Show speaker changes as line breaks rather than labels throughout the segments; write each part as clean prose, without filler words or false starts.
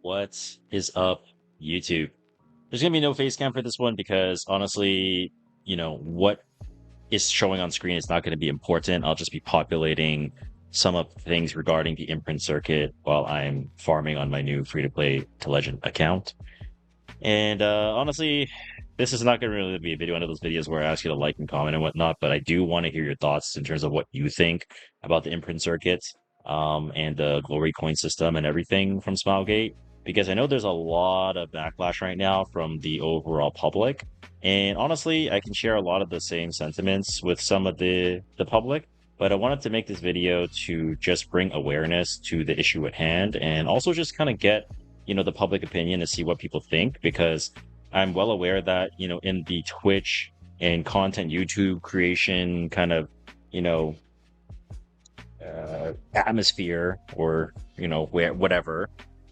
What is up, YouTube? There's gonna be no face cam for this one because honestly, what is showing on screen is not going to be important. I'll just be populating some of the things regarding the Imprint circuit while I'm farming on my new free-to-play to Legend account. And honestly, this is not going to really be a video, one of those videos where I ask you to like and comment and whatnot, but I do want to hear your thoughts in terms of what you think about the Imprint circuit, and the Glory coin system and everything from Smilegate, because I know there's a lot of backlash right now from the overall public. And honestly, I can share a lot of the same sentiments with some of the public, but I wanted to make this video to just bring awareness to the issue at hand and also just kind of get the public opinion to see what people think, because I'm well aware that in the Twitch and content YouTube creation kind of you know atmosphere, or where whatever,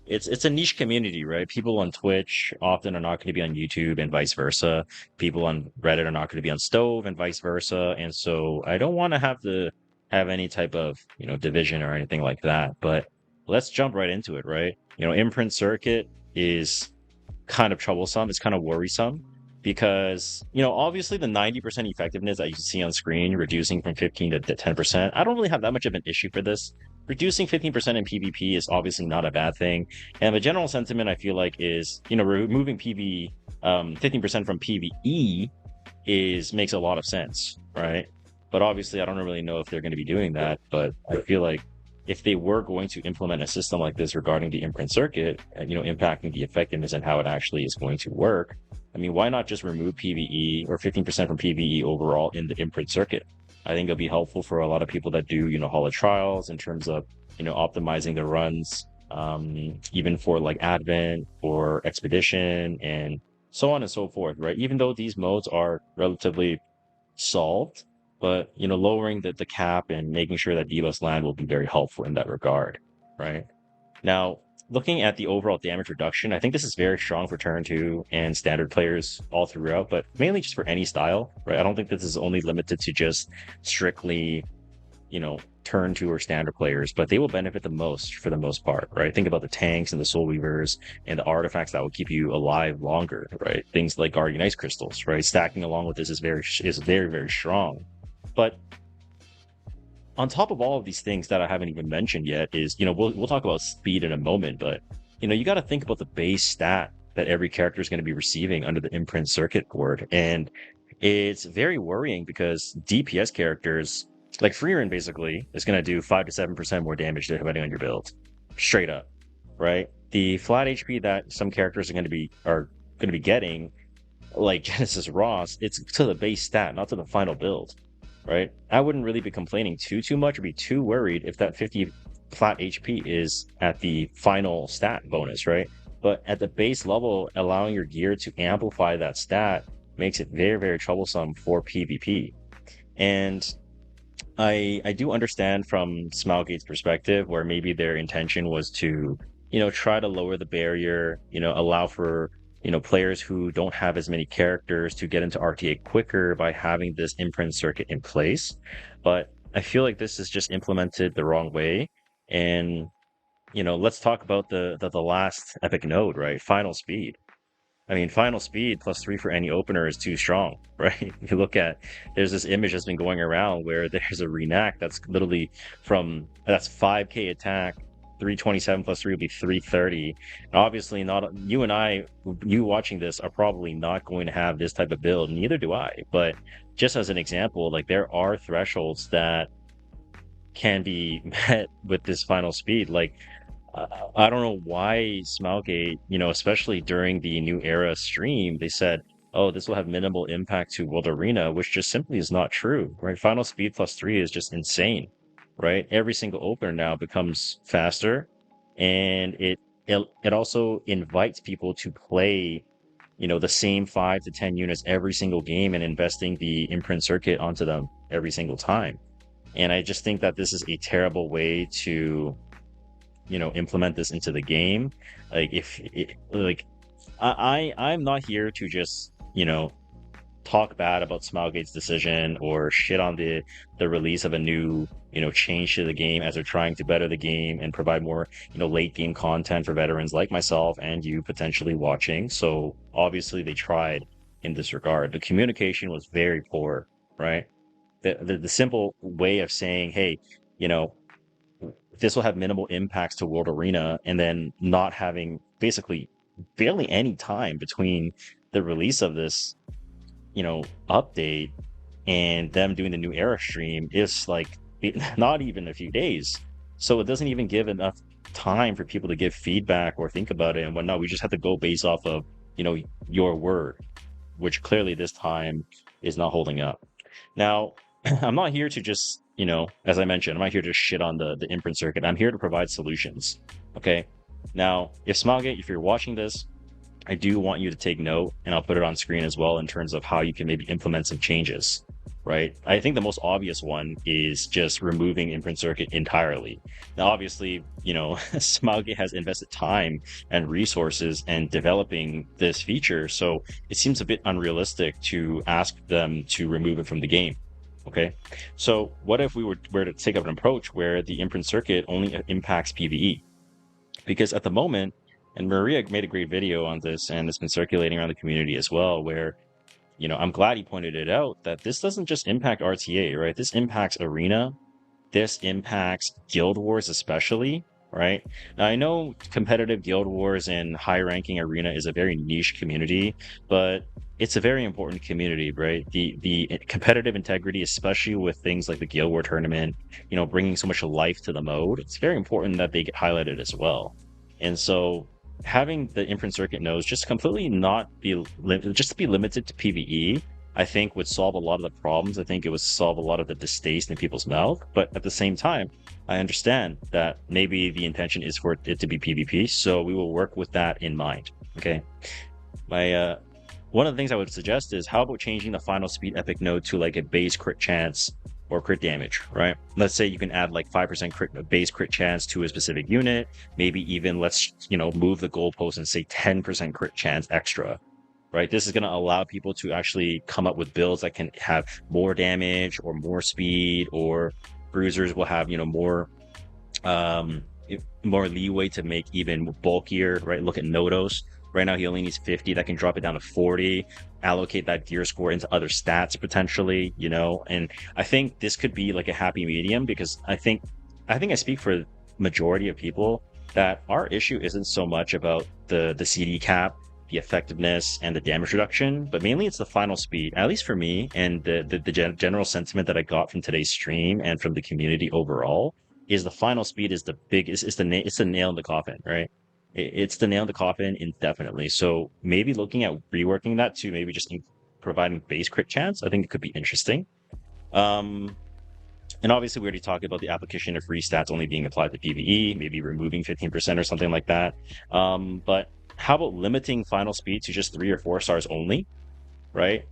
it's a niche community, right? People on Twitch often are not going to be on YouTube and vice versa. People on Reddit are not going to be on Stove and vice versa. And so I don't want to have any type of division or anything like that. But let's jump right into it, right? Imprint circuit is kind of troublesome. It's kind of worrisome because, obviously the 90% effectiveness that you see on screen, reducing from 15 to 10%, I don't really have that much of an issue for this. Reducing 15% in PvP is obviously not a bad thing. And the general sentiment I feel like is, removing 15% from PvE makes a lot of sense, right? But obviously I don't really know if they're going to be doing that, but I feel like if they were going to implement a system like this regarding the Imprint circuit and impacting the effectiveness and how it actually is going to work, I mean, why not just remove PvE or 15% from PvE overall in the Imprint circuit? I think it'll be helpful for a lot of people that do Hall of Trials in terms of optimizing their runs, even for like Advent or Expedition and so on and so forth, right? Even though these modes are relatively solved, but lowering the cap and making sure that debuffs land will be very helpful in that regard, right? Now, looking at the overall damage reduction, I think this is very strong for turn 2 and standard players all throughout, but mainly just for any style, right? I don't think this is only limited to just strictly turn 2 or standard players, but they will benefit the most for the most part, right? Think about the tanks and the soul weavers and the artifacts that will keep you alive longer, right? Things like guardian ice crystals, right? Stacking along with this is very, very strong. But on top of all of these things that I haven't even mentioned yet is, we'll talk about speed in a moment, but you got to think about the base stat that every character is going to be receiving under the Imprint circuit board. And it's very worrying because DPS characters like Freerin basically is going to do 5 to 7% more damage depending on your build, straight up, right? The flat HP that some characters are going to be getting, like Genesis Ross, it's to the base stat, not to the final build, right? I wouldn't really be complaining too much or be too worried if that 50 flat HP is at the final stat bonus, right? But at the base level, allowing your gear to amplify that stat makes it very, very troublesome for PvP. And I do understand from Smilegate's perspective where maybe their intention was to, try to lower the barrier, allow for, players who don't have as many characters to get into RTA quicker by having this Imprint circuit in place. But I feel like this is just implemented the wrong way. And, let's talk about the last epic node, right? Final speed. I mean, final speed +3 for any opener is too strong, right? You look at, there's this image that's been going around where there's a reenact that's literally that's 5k attack, 327 +3 will be 330. And obviously, not you and I, you watching this, are probably not going to have this type of build. Neither do I. But just as an example, like there are thresholds that can be met with this final speed. Like I don't know why Smilegate, especially during the New Era stream, they said, oh, this will have minimal impact to World Arena, which just simply is not true, right? Final speed +3 is just insane, right? Every single opener now becomes faster, and it also invites people to play, the same 5 to 10 units every single game and investing the Imprint circuit onto them every single time. And I just think that this is a terrible way to implement this into the game. Like if it, like I'm not here to just talk bad about Smilegate's decision or shit on the release of a new, change to the game as they're trying to better the game and provide more, late game content for veterans like myself and you potentially watching. So obviously they tried in this regard. The communication was very poor, right? The simple way of saying, hey, you know, this will have minimal impacts to World Arena, and then not having basically barely any time between the release of this, update and them doing the new era stream is like not even a few days. So it doesn't even give enough time for people to give feedback or think about it and whatnot. We just have to go based off of, your word, which clearly this time is not holding up. Now, I'm not here to just, as I mentioned, I'm not here to shit on the imprint circuit. I'm here to provide solutions. Okay. Now, if Smilegate, if you're watching this, I do want you to take note, and I'll put it on screen as well in terms of how you can maybe implement some changes, right? I think the most obvious one is just removing imprint circuit entirely. Now, obviously, Smilegate has invested time and resources in developing this feature, so it seems a bit unrealistic to ask them to remove it from the game. Okay, so what if we were to take up an approach where the imprint circuit only impacts PvE? Because at the moment, and Maria made a great video on this, and it's been circulating around the community as well, where, I'm glad he pointed it out that this doesn't just impact RTA, right? This impacts Arena. This impacts Guild Wars especially, right? Now, I know competitive Guild Wars and high-ranking Arena is a very niche community, but it's a very important community, right? The competitive integrity, especially with things like the Guild War tournament, bringing so much life to the mode, it's very important that they get highlighted as well. And so having the imprint circuit nodes just completely not be just to be limited to PvE, I think would solve a lot of the problems. I think it would solve a lot of the distaste in people's mouth. But at the same time, I understand that maybe the intention is for it to be PvP, so we will work with that in mind. Okay. My one of the things I would suggest is, how about changing the final speed epic node to like a base crit chance or crit damage, right? Let's say you can add like 5% base crit chance to a specific unit. Maybe even let's, move the goalpost and say 10% crit chance extra, right? This is going to allow people to actually come up with builds that can have more damage or more speed, or bruisers will have, more leeway to make even bulkier, right? Look at Nodos. Right now, he only needs 50. That can drop it down to 40, allocate that gear score into other stats potentially, and I think this could be like a happy medium, because I think I speak for majority of people that our issue isn't so much about the CD cap, the effectiveness, and the damage reduction, but mainly it's the final speed, at least for me, and the general sentiment that I got from today's stream and from the community overall is the final speed is the biggest, it's the nail in the coffin, right? It's the nail in the coffin indefinitely. So maybe looking at reworking that to maybe just providing base crit chance, I think it could be interesting. And obviously we already talked about the application of free stats only being applied to PvE, maybe removing 15% or something like that. But how about limiting final speed to just 3 or 4 stars only, right?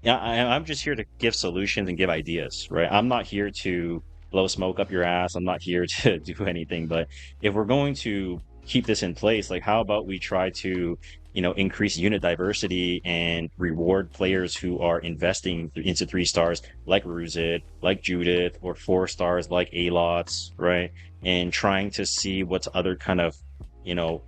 Yeah, I'm just here to give solutions and give ideas, right? I'm not here to blow smoke up your ass. I'm not here to do anything. But if we're going to keep this in place, like, how about we try to, increase unit diversity and reward players who are investing into 3 stars, like Ruzid, like Judith, or 4 stars like Alots, right? And trying to see what's other kind of,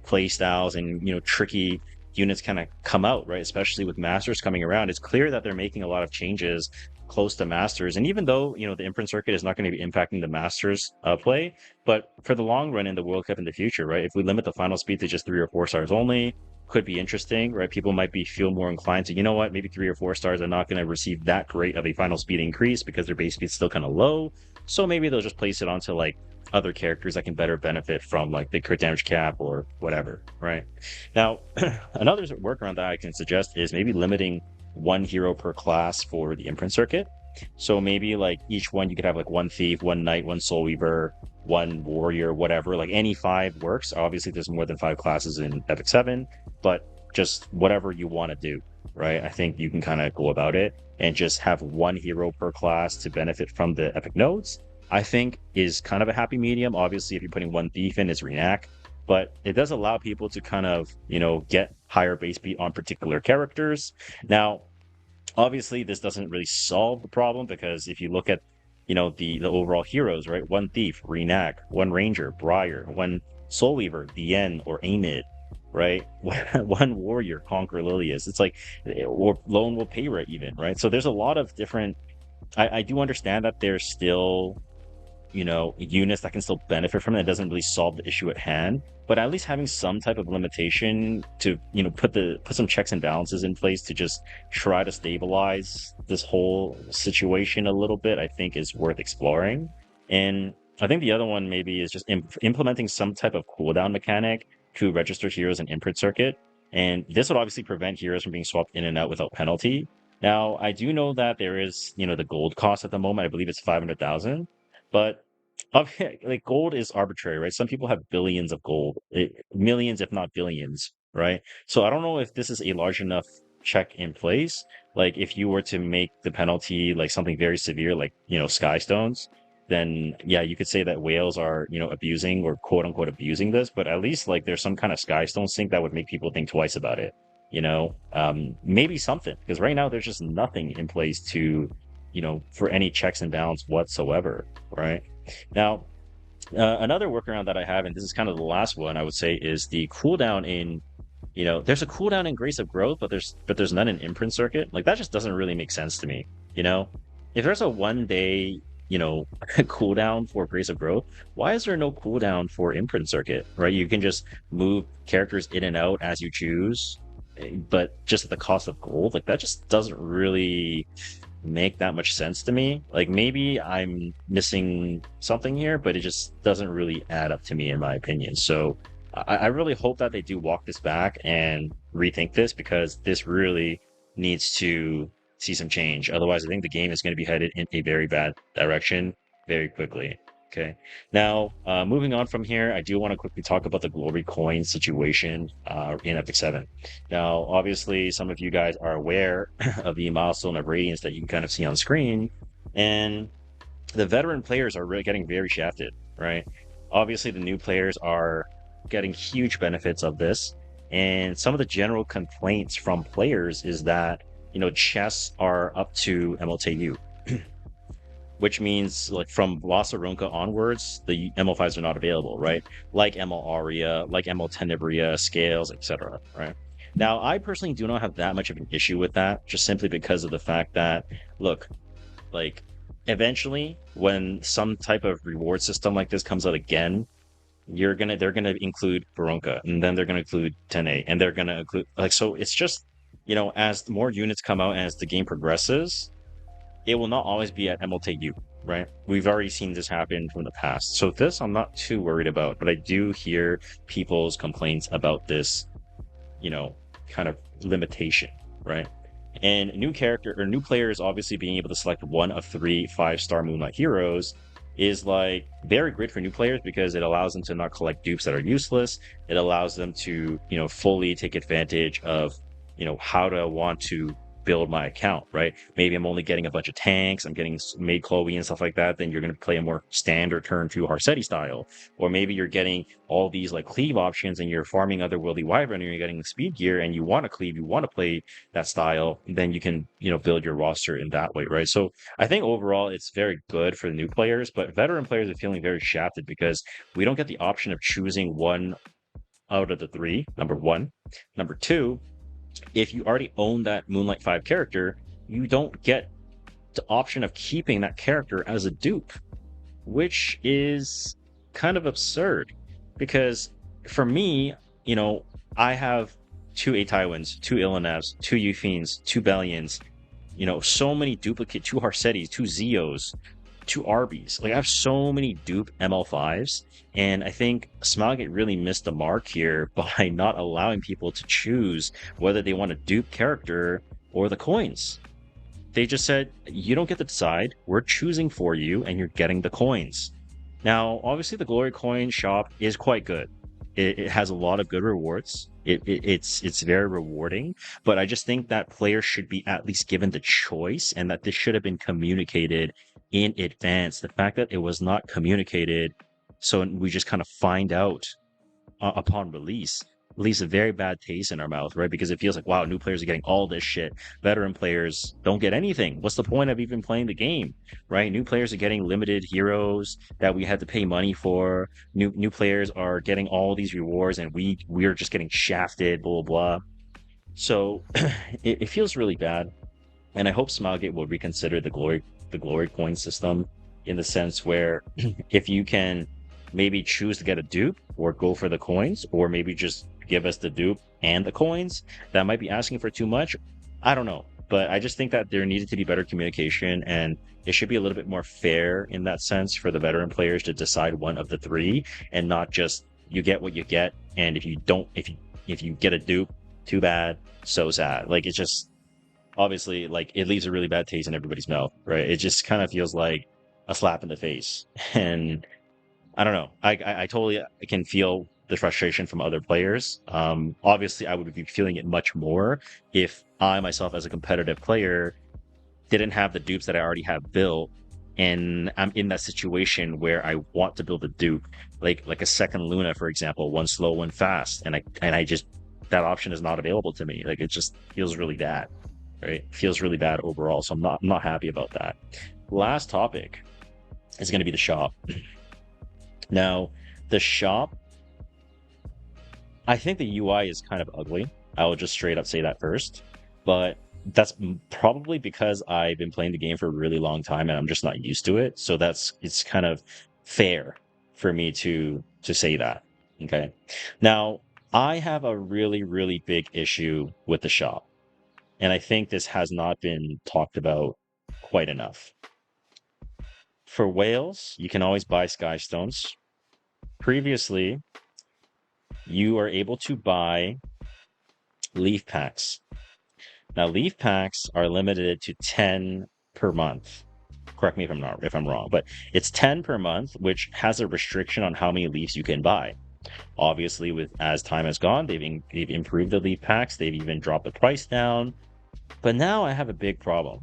play styles and, tricky units kind of come out, right? Especially with Masters coming around. It's clear that they're making a lot of changes close to Masters. And even though, the imprint circuit is not going to be impacting the Masters play, but for the long run in the World Cup in the future, right? If we limit the final speed to just 3 or 4 stars only, could be interesting, right? People might feel more inclined to, maybe 3 or 4 stars are not going to receive that great of a final speed increase because their base speed is still kind of low. So maybe they'll just place it onto like other characters that can better benefit from like the crit damage cap or whatever, right? Now, another workaround that I can suggest is maybe limiting 1 hero per class for the imprint circuit. So maybe like each one you could have like 1 thief, 1 knight, 1 soul weaver, 1 warrior, whatever. Like any 5 works. Obviously there's more than 5 classes in Epic 7, but just whatever you want to do, right? I think you can kind of go about it and just have 1 hero per class to benefit from the epic nodes. I think is kind of a happy medium. Obviously if you're putting 1 thief in, it's Renac, but it does allow people to kind of, get higher base speed on particular characters. Now, Obviously, this doesn't really solve the problem because if you look at, the overall heroes, right? One thief, Renak, one ranger, Briar, one soul weaver, Bien or Amid, right? One warrior, Conquer Lilius. It's like, or Lone Wolf Payra even, right? So there's a lot of different. I do understand that there's still units that can still benefit from it. It doesn't really solve the issue at hand, but at least having some type of limitation to, put some checks and balances in place to just try to stabilize this whole situation a little bit, I think is worth exploring. And I think the other one maybe is just implementing some type of cooldown mechanic to register heroes in Imprint circuit. And this would obviously prevent heroes from being swapped in and out without penalty. Now, I do know that there is, the gold cost at the moment. I believe it's 500,000, but okay, like gold is arbitrary, right? Some people have billions of gold, millions, if not billions, right? So I don't know if this is a large enough check in place. Like if you were to make the penalty like something very severe, like sky stones, then yeah, you could say that whales are abusing or quote unquote abusing this. But at least like there's some kind of sky stone sink that would make people think twice about it. Maybe something because right now there's just nothing in place to for any checks and balance whatsoever, right? Now, another workaround that I have, and this is kind of the last one I would say, is the cooldown in, there's a cooldown in Grace of Growth, but there's none in Imprint Circuit. Like that just doesn't really make sense to me. If there's a 1 day, cooldown for Grace of Growth, why is there no cooldown for Imprint Circuit? Right? You can just move characters in and out as you choose, but just at the cost of gold. Like that just doesn't really make that much sense to me. Like maybe I'm missing something here, but it just doesn't really add up to me in my opinion. So I really hope that they do walk this back and rethink this because this really needs to see some change. Otherwise, I think the game is going to be headed in a very bad direction very quickly. Okay. Now, moving on from here, I do want to quickly talk about the glory coin situation in Epic 7. Now, obviously, some of you guys are aware of the milestone of radiance that you can kind of see on screen, and the veteran players are really getting very shafted, right? Obviously, the new players are getting huge benefits of this, and some of the general complaints from players is that chests are up to MLTU, which means like from Lost Aronka onwards, the ML5s are not available, right? Like ML Aria, like ML Tenebria, Scales, etc. Right? Now, I personally do not have that much of an issue with that, just simply because of the fact that, look, like eventually, when some type of reward system like this comes out again, they're gonna include Veronka, and then they're gonna include Tene, and they're gonna include like so. It's just as more units come out and as the game progresses, it will not always be at MLTU, right? We've already seen this happen from the past. So this I'm not too worried about, but I do hear people's complaints about this, kind of limitation, right? And new players obviously being able to select one of 3 5-star Moonlight heroes is like very great for new players because it allows them to not collect dupes that are useless. It allows them to, fully take advantage of, how to want to build my account, right? Maybe I'm only getting a bunch of tanks, I'm getting made Chloe and stuff like that, then you're going to play a more standard turn 2 Harsetti style. Or maybe you're getting all these like cleave options and you're farming Otherworldly Wyvern and you're getting the speed gear and you want to cleave, you want to play that style, then you can, build your roster in that way, right? So I think overall it's very good for the new players, but veteran players are feeling very shafted because we don't get the option of choosing one out of the 3, number one. Number 2, if you already own that Moonlight 5 character, you don't get the option of keeping that character as a dupe, which is kind of absurd. Because for me, I have 2 Atywins, 2 Illinevs, 2 Euphines, 2 Bellions, so many duplicate, 2 Harsettis, 2 Zeos, 2 Arby's. Like I have so many dupe ML5s, and I think Smilegate really missed the mark here by not allowing people to choose whether they want a dupe character or the coins. They just said, you don't get to decide, we're choosing for you, and you're getting the coins. Now, obviously the Glory Coin shop is quite good. It has a lot of good rewards. It's very rewarding, but I just think that players should be at least given the choice and that this should have been communicated in advance. The fact that it was not communicated, so we just kind of find out upon release, leaves a very bad taste in our mouth, right? Because it feels like, wow, new players are getting all this shit. Veteran players don't get anything. What's the point of even playing the game, right? New players are getting limited heroes that we had to pay money for. New players are getting all these rewards, and we're just getting shafted, blah blah blah. So it feels really bad, and I hope Smilegate will reconsider the glory coin system in the sense where if you can maybe choose to get a dupe or go for the coins, or maybe just give us the dupe and the coins, that might be asking for too much. I don't know, but I just think that there needed to be better communication, and it should be a little bit more fair in that sense for the veteran players to decide one of the three, and not just you get what you get, and if you get a dupe, too bad, so sad. Like, it's just obviously, like, it leaves a really bad taste in everybody's mouth, right? It just kind of feels like a slap in the face. And I don't know. I totally can feel the frustration from other players. Obviously, I would be feeling it much more if I myself, as a competitive player, didn't have the dupes that I already have built, and I'm in that situation where I want to build a dupe, like a second Luna, for example, one slow, one fast, and I just, that option is not available to me. Like, it just feels really bad, right? It feels really bad overall. So I'm not happy about that. Last topic is going to be the shop. Now, the shop, I think the UI is kind of ugly. I will just straight up say that first. But that's probably because I've been playing the game for a really long time and I'm just not used to it. So it's kind of fair for me to say that. Okay. Now, I have a really, really big issue with the shop. And I think this has not been talked about quite enough. For whales, you can always buy sky stones. Previously, you are able to buy leaf packs. Now, leaf packs are limited to 10 per month. Correct me if I'm wrong, but it's 10 per month, which has a restriction on how many leaves you can buy. Obviously, with as time has gone, they've improved the leaf packs. They've even dropped the price down. But now I have a big problem.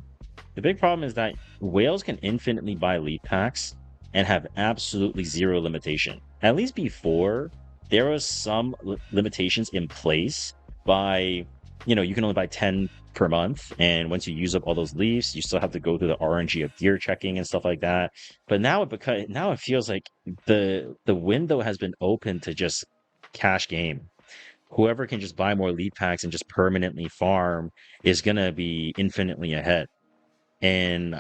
The big problem is that whales can infinitely buy leaf packs and have absolutely zero limitation. At least before, there was some limitations in place by, you can only buy 10 per month. And once you use up all those leaves, you still have to go through the RNG of gear checking and stuff like that. But now it feels like the window has been open to just cash game. Whoever can just buy more lead packs and just permanently farm is going to be infinitely ahead. And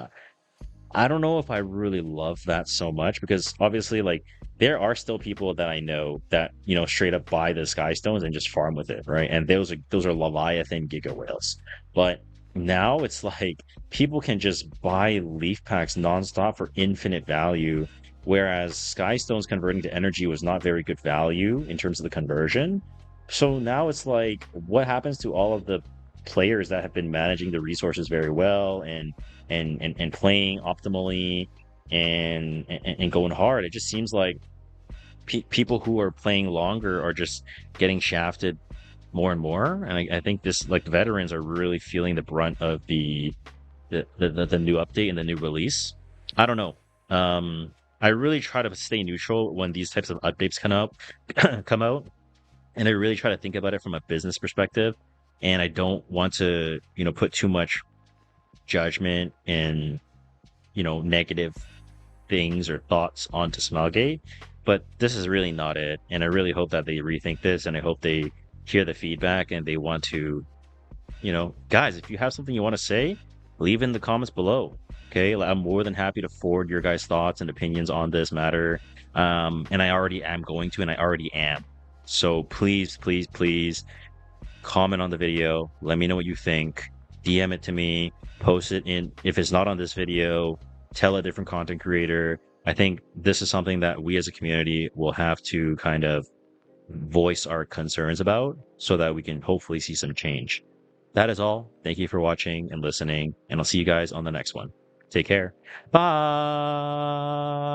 I don't know if I really love that so much, because obviously, like, there are still people that I know that, straight up buy the sky stones and just farm with it, right? And those are Leviathan Giga Whales. But now it's like people can just buy leaf packs nonstop for infinite value, whereas sky stones converting to energy was not very good value in terms of the conversion. So now it's like, what happens to all of the players that have been managing the resources very well and playing optimally and going hard? It just seems like people who are playing longer are just getting shafted more and more. And I think this, like, the veterans are really feeling the brunt of the new update and the new release. I don't know. I really try to stay neutral when these types of updates come out, and I really try to think about it from a business perspective. And I don't want to, put too much judgment and, negative things or thoughts onto Smilegate. But this is really not it. And I really hope that they rethink this, and I hope they hear the feedback and they want to, guys, if you have something you want to say, leave in the comments below. Okay. I'm more than happy to forward your guys' thoughts and opinions on this matter. And I already am going to, and I already am. So please, please, please comment on the video. Let me know what you think. DM it to me. Post it in. If it's not on this video, tell a different content creator. I think this is something that we as a community will have to kind of voice our concerns about, so that we can hopefully see some change. That is all. Thank you for watching and listening, and I'll see you guys on the next one. Take care. Bye.